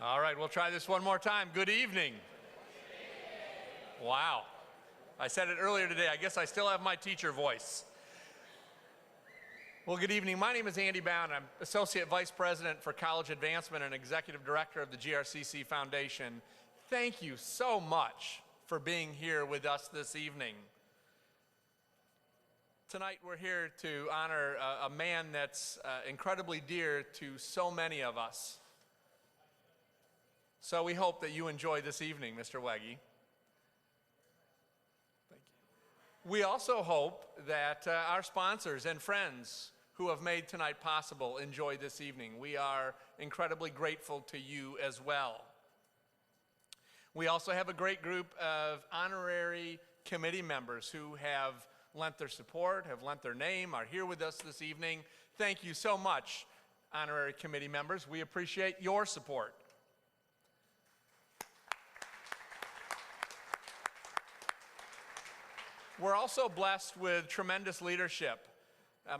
All right, we'll try this one more time. Good evening. Wow. I said it earlier today. I guess I still have my teacher voice. Well, good evening. My name is Andy Bound. I'm Associate Vice President for College Advancement and Executive Director of the GRCC Foundation. Thank you so much for being here with us this evening. Tonight we're here to honor a man that's incredibly dear to so many of us. So we hope that you enjoy this evening, Mr. Wege. Thank you. We also hope that our sponsors and friends who have made tonight possible enjoy this evening. We are incredibly grateful to you as well. We also have a great group of honorary committee members who have lent their support, have lent their name, are here with us this evening. Thank you so much, honorary committee members. We appreciate your support. We're also blessed with tremendous leadership.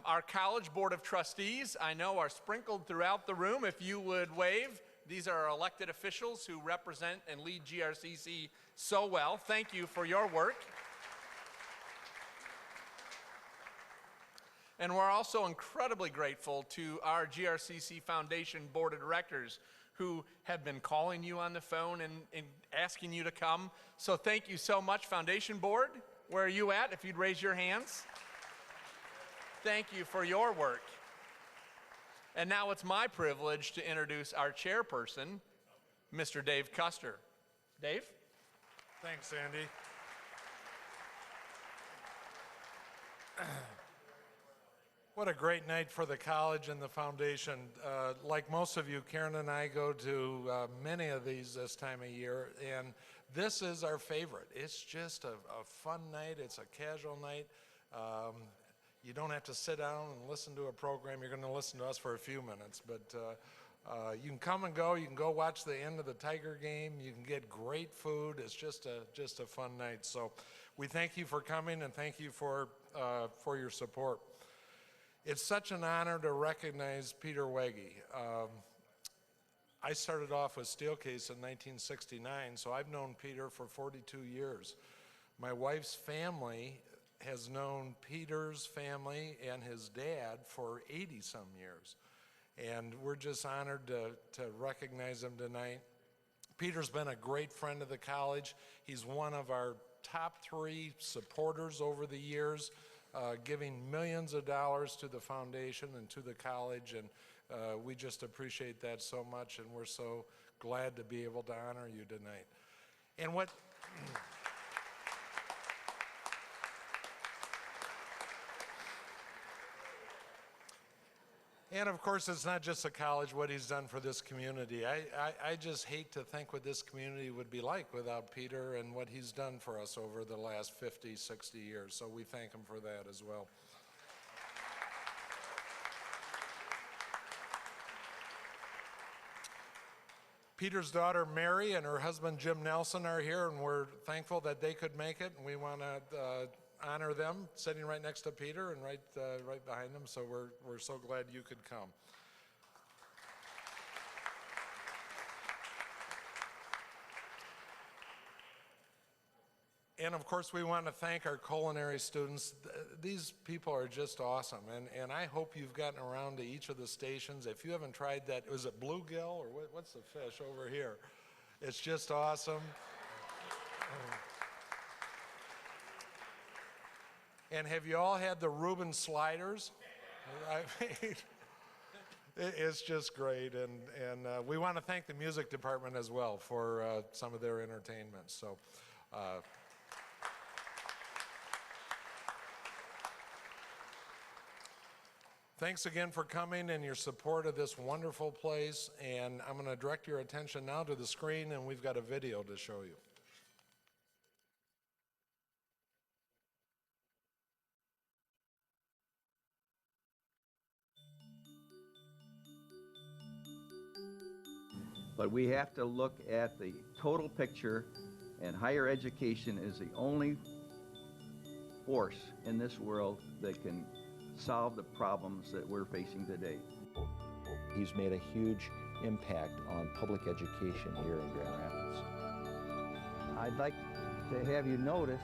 Our College Board of Trustees, I know, are sprinkled throughout the room. If you would wave, these are our elected officials who represent and lead GRCC so well. Thank you for your work. And we're also incredibly grateful to our GRCC Foundation Board of Directors who have been calling you on the phone and asking you to come. So thank you so much, Foundation Board. Where are you at, if you'd raise your hands? Thank you for your work. And now it's my privilege to introduce our chairperson, Mr. Dave Custer. Dave? Thanks, Andy. What a great night for the college and the foundation. Like most of you, Karen and I go to many of these this time of year, and this is our favorite. It's just a fun night. It's a casual night. You don't have to sit down and listen to a program. You're going to listen to us for a few minutes, but you can come and go. You can go watch the end of the Tiger game. You can get great food. It's just a fun night. So we thank you for coming, and thank you for your support. It's such an honor to recognize Peter Wege. I started off with Steelcase in 1969, so I've known Peter for 42 years. My wife's family has known Peter's family and his dad for 80-some years. And we're just honored to recognize him tonight. Peter's been a great friend of the college. He's one of our top 3 supporters over the years, giving millions of dollars to the foundation and to the college, and we just appreciate that so much, and we're so glad to be able to honor you tonight. And what and of course, it's not just the college, what he's done for this community. I just hate to think what this community would be like without Peter and what he's done for us over the last 50, 60 years. So we thank him for that as well. Peter's daughter Mary and her husband Jim Nelson are here, and we're thankful that they could make it, and we want to honor them, sitting right next to Peter and right behind them. So we're so glad you could come. And of course, we want to thank our culinary students. These people are just awesome, and I hope you've gotten around to each of the stations. If you haven't tried that, was it bluegill or what's the fish over here? It's just awesome. And have you all had the Reuben sliders? I mean, it's just great, and we want to thank the music department as well for some of their entertainment. So. Thanks again for coming and your support of this wonderful place, and I'm going to direct your attention now to the screen, and we've got a video to show you. But we have to look at the total picture, and higher education is the only force in this world that can solve the problems that we're facing today. He's made a huge impact on public education here in Grand Rapids. I'd like to have you notice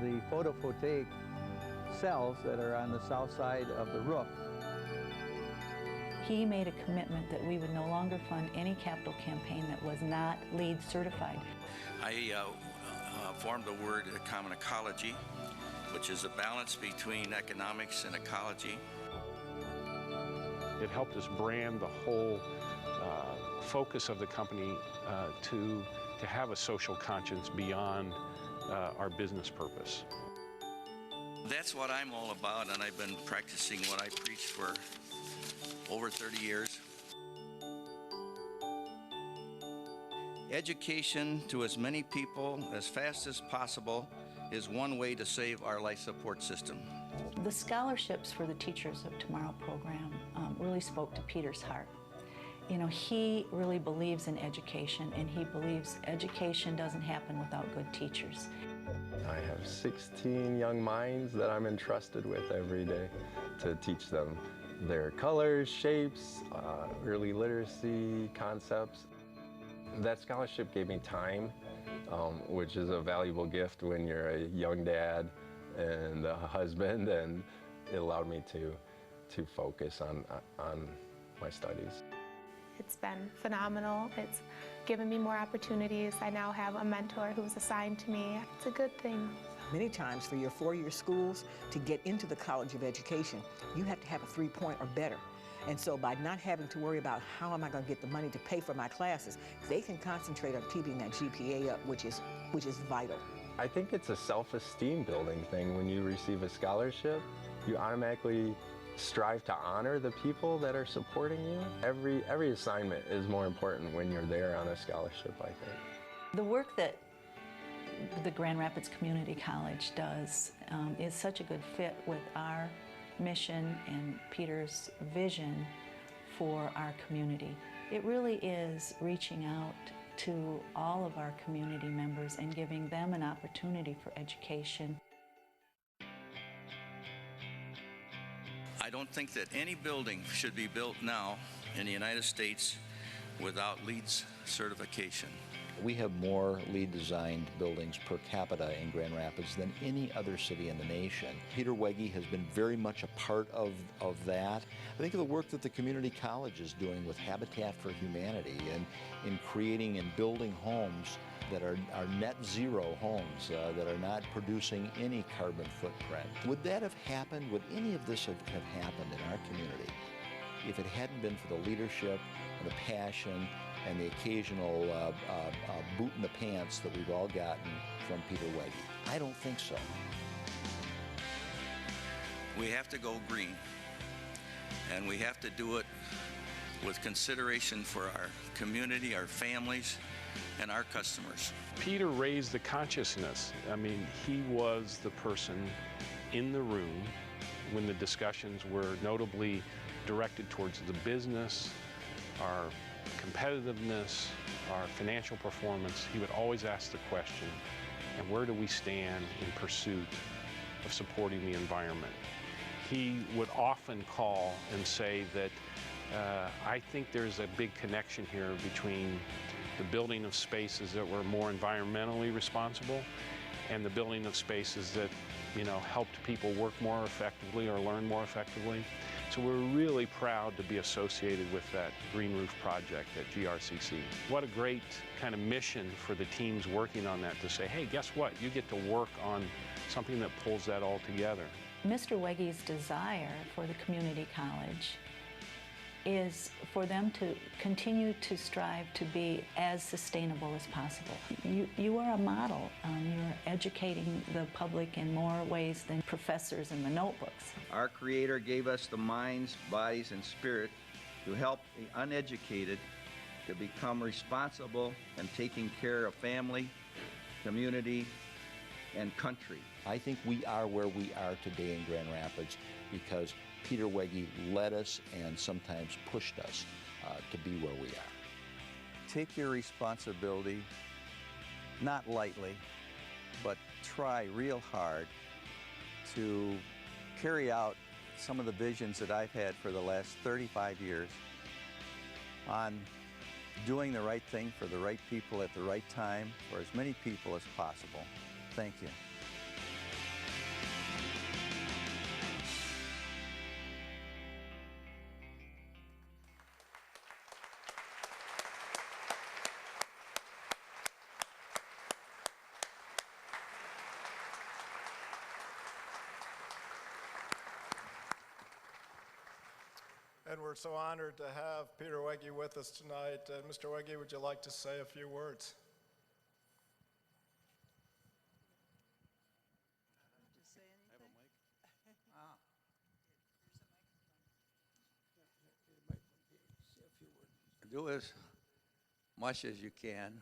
the photovoltaic cells that are on the south side of the roof. He made a commitment that we would no longer fund any capital campaign that was not LEED certified. I formed the word common ecology, which is a balance between economics and ecology. It helped us brand the whole focus of the company to have a social conscience beyond our business purpose. That's what I'm all about, and I've been practicing what I preach for over 30 years. Education to as many people as fast as possible is one way to save our life support system. The scholarships for the Teachers of Tomorrow program really spoke to Peter's heart. You know, he really believes in education, and he believes education doesn't happen without good teachers. I have 16 young minds that I'm entrusted with every day to teach them their colors, shapes, early literacy concepts. That scholarship gave me time, which is a valuable gift when you're a young dad and a husband, and it allowed me to focus on my studies. It's been phenomenal. It's given me more opportunities. I now have a mentor who's assigned to me. It's a good thing. Many times for your four-year schools to get into the College of Education, you have to have a 3-point or better. And so by not having to worry about how am I going to get the money to pay for my classes, they can concentrate on keeping that GPA up, which is vital. I think it's a self-esteem building thing. When you receive a scholarship, you automatically strive to honor the people that are supporting you. Every assignment is more important when you're there on a scholarship, I think. The work that the Grand Rapids Community College does is such a good fit with our mission and Peter's vision for our community. It really is reaching out to all of our community members and giving them an opportunity for education. I don't think that any building should be built now in the United States without LEED's certification. We have more LEED designed buildings per capita in Grand Rapids than any other city in the nation. Peter Wege has been very much a part of that. I think of the work that the community college is doing with Habitat for Humanity and in creating and building homes that are net zero homes, that are not producing any carbon footprint. Would that have happened? Would any of this have happened in our community if it hadn't been for the leadership and the passion and the occasional boot in the pants that we've all gotten from Peter Wege? I don't think so. We have to go green, and we have to do it with consideration for our community, our families, and our customers. Peter raised the consciousness. I mean, he was the person in the room when the discussions were notably directed towards the business, our competitiveness, our financial performance. He would always ask the question, and where do we stand in pursuit of supporting the environment? He would often call and say that I think there's a big connection here between the building of spaces that were more environmentally responsible and the building of spaces that, you know, helped people work more effectively or learn more effectively. So we're really proud to be associated with that Green Roof project at GRCC. What a great kind of mission for the teams working on that to say, hey, guess what? You get to work on something that pulls that all together. Mr. Wege's desire for the community college is for them to continue to strive to be as sustainable as possible. You are a model. You're educating the public in more ways than professors in the notebooks. Our Creator gave us the minds, bodies, and spirit to help the uneducated to become responsible and taking care of family, community, and country. I think we are where we are today in Grand Rapids because Peter Wege led us and sometimes pushed us to be where we are. Take your responsibility, not lightly, but try real hard to carry out some of the visions that I've had for the last 35 years on doing the right thing for the right people at the right time for as many people as possible. Thank you. And we're so honored to have Peter Wege with us tonight. Mr. Wege, would you like to say a few words? Do as much as you can,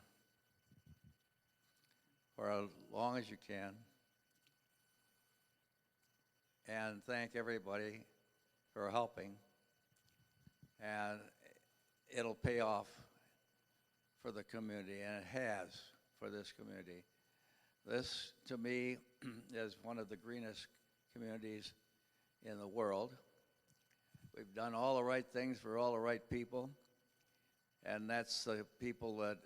for as long as you can, and thank everybody for helping. And it'll pay off for the community, and it has for this community. This, to me, is one of the greenest communities in the world. We've done all the right things for all the right people, and that's the people that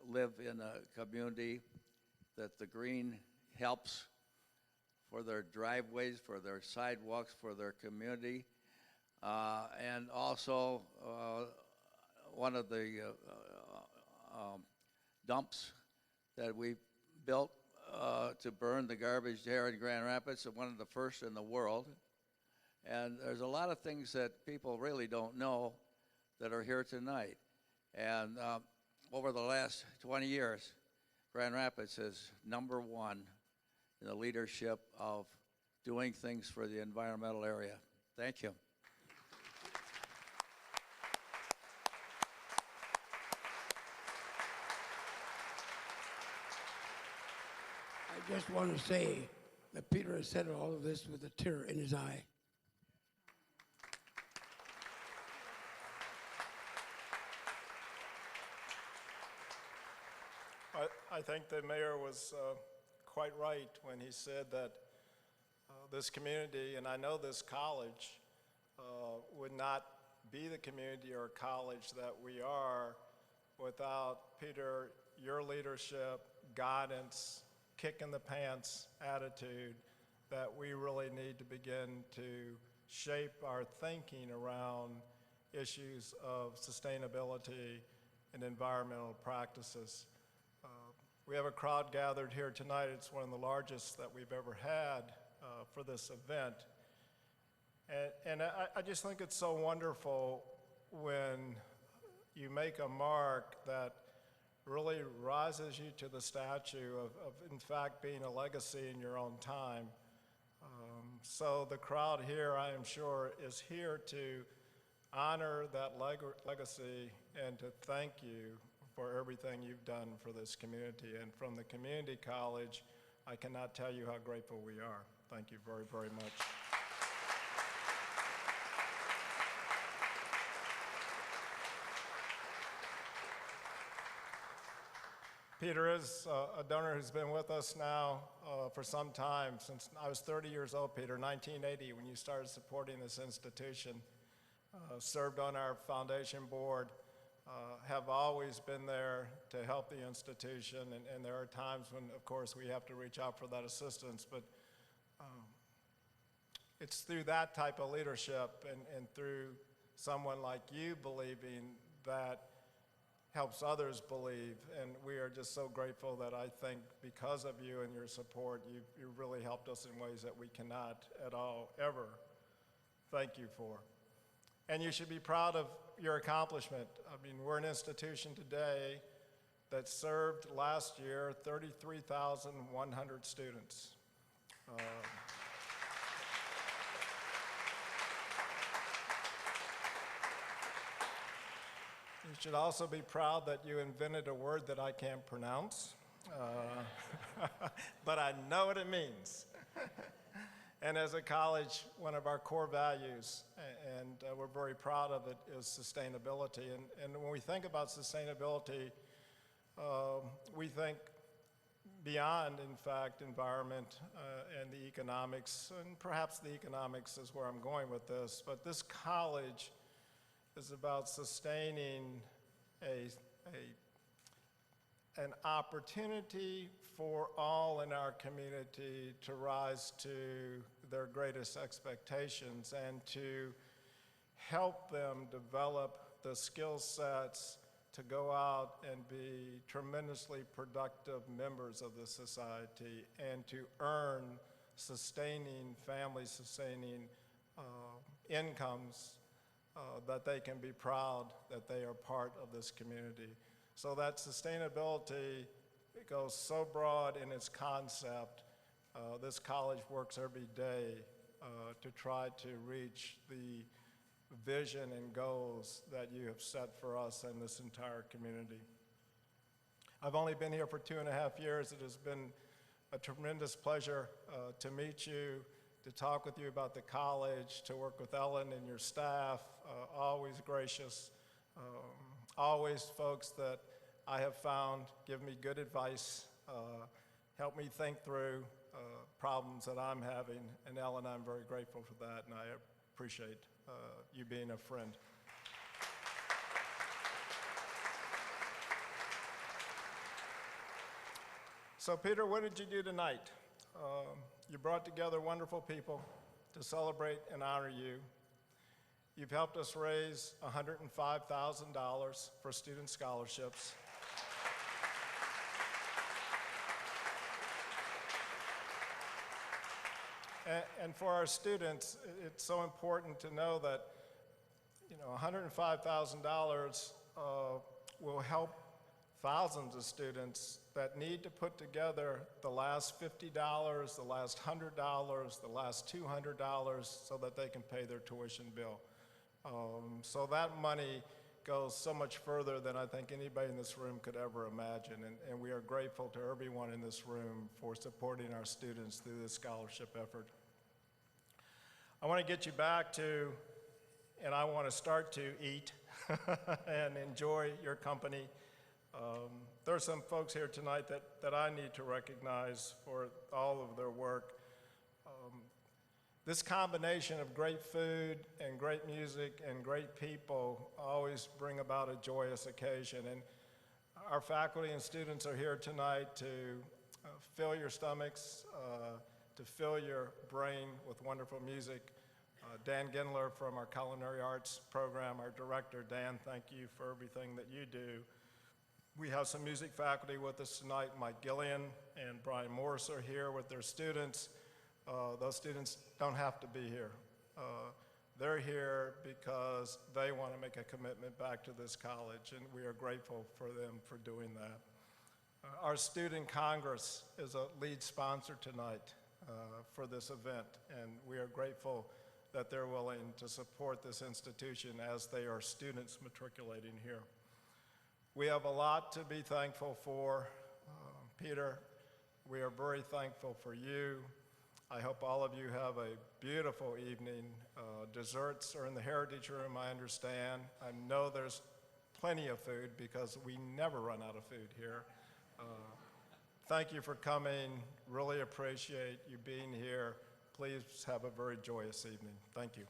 live in a community that the green helps for their driveways, for their sidewalks, for their community. And also, one of the dumps that we built to burn the garbage here in Grand Rapids, one of the first in the world. And there's a lot of things that people really don't know that are here tonight. And over the last 20 years, Grand Rapids is #1 in the leadership of doing things for the environmental area. Thank you. I just want to say that Peter has said all of this with a tear in his eye. I think the mayor was quite right when he said that this community, and I know this college, would not be the community or college that we are without, Peter, your leadership, guidance, kick in the pants attitude that we really need to begin to shape our thinking around issues of sustainability and environmental practices. We have a crowd gathered here tonight. It's one of the largest that we've ever had for this event. And I just think it's so wonderful when you make a mark that really rises you to the statue of in fact, being a legacy in your own time. So the crowd here, I am sure, is here to honor that legacy and to thank you for everything you've done for this community. And from the community college, I cannot tell you how grateful we are. Thank you very, very much. Peter is a donor who's been with us now for some time, since I was 30 years old, Peter, 1980, when you started supporting this institution. Served on our foundation board, have always been there to help the institution, and there are times when, of course, we have to reach out for that assistance, but it's through that type of leadership and through someone like you believing that helps others believe, and we are just so grateful that I think because of you and your support, you really helped us in ways that we cannot at all ever thank you for. And you should be proud of your accomplishment. I mean, we're an institution today that served last year 33,100 students. You should also be proud that you invented a word that I can't pronounce, but I know what it means. And as a college, one of our core values, and we're very proud of it, is sustainability. And when we think about sustainability, we think beyond, in fact, environment and the economics, and perhaps the economics is where I'm going with this, but this college is about sustaining an opportunity for all in our community to rise to their greatest expectations and to help them develop the skill sets to go out and be tremendously productive members of the society and to earn sustaining, family-sustaining incomes that they can be proud that they are part of this community. So that sustainability, it goes so broad in its concept. This college works every day to try to reach the vision and goals that you have set for us and this entire community. I've only been here for 2.5 years. It has been a tremendous pleasure to meet you, to talk with you about the college, to work with Ellen and your staff, always gracious, always folks that I have found give me good advice, help me think through problems that I'm having, and Ellen, I'm very grateful for that, and I appreciate you being a friend. So Peter, what did you do tonight? You brought together wonderful people to celebrate and honor you. You've helped us raise $105,000 for student scholarships. And for our students, it's so important to know that, $105,000 will help thousands of students that need to put together the last $50, the last $100, the last $200 so that they can pay their tuition bill. So that money goes so much further than I think anybody in this room could ever imagine. And we are grateful to everyone in this room for supporting our students through this scholarship effort. I want to get you back to, and I want to start to eat and enjoy your company. There are some folks here tonight that I need to recognize for all of their work. This combination of great food and great music and great people always bring about a joyous occasion. And our faculty and students are here tonight to fill your stomachs, to fill your brain with wonderful music. Dan Gendler from our Culinary Arts program, our director. Dan, thank you for everything that you do. We have some music faculty with us tonight. Mike Gillian and Brian Morris are here with their students. Those students don't have to be here. They're here because they want to make a commitment back to this college, and we are grateful for them for doing that. Our Student Congress is a lead sponsor tonight for this event, and we are grateful that they're willing to support this institution as they are students matriculating here. We have a lot to be thankful for. Peter, we are very thankful for you. I hope all of you have a beautiful evening. Desserts are in the Heritage Room, I understand. I know there's plenty of food because we never run out of food here. Thank you for coming. Really appreciate you being here. Please have a very joyous evening. Thank you.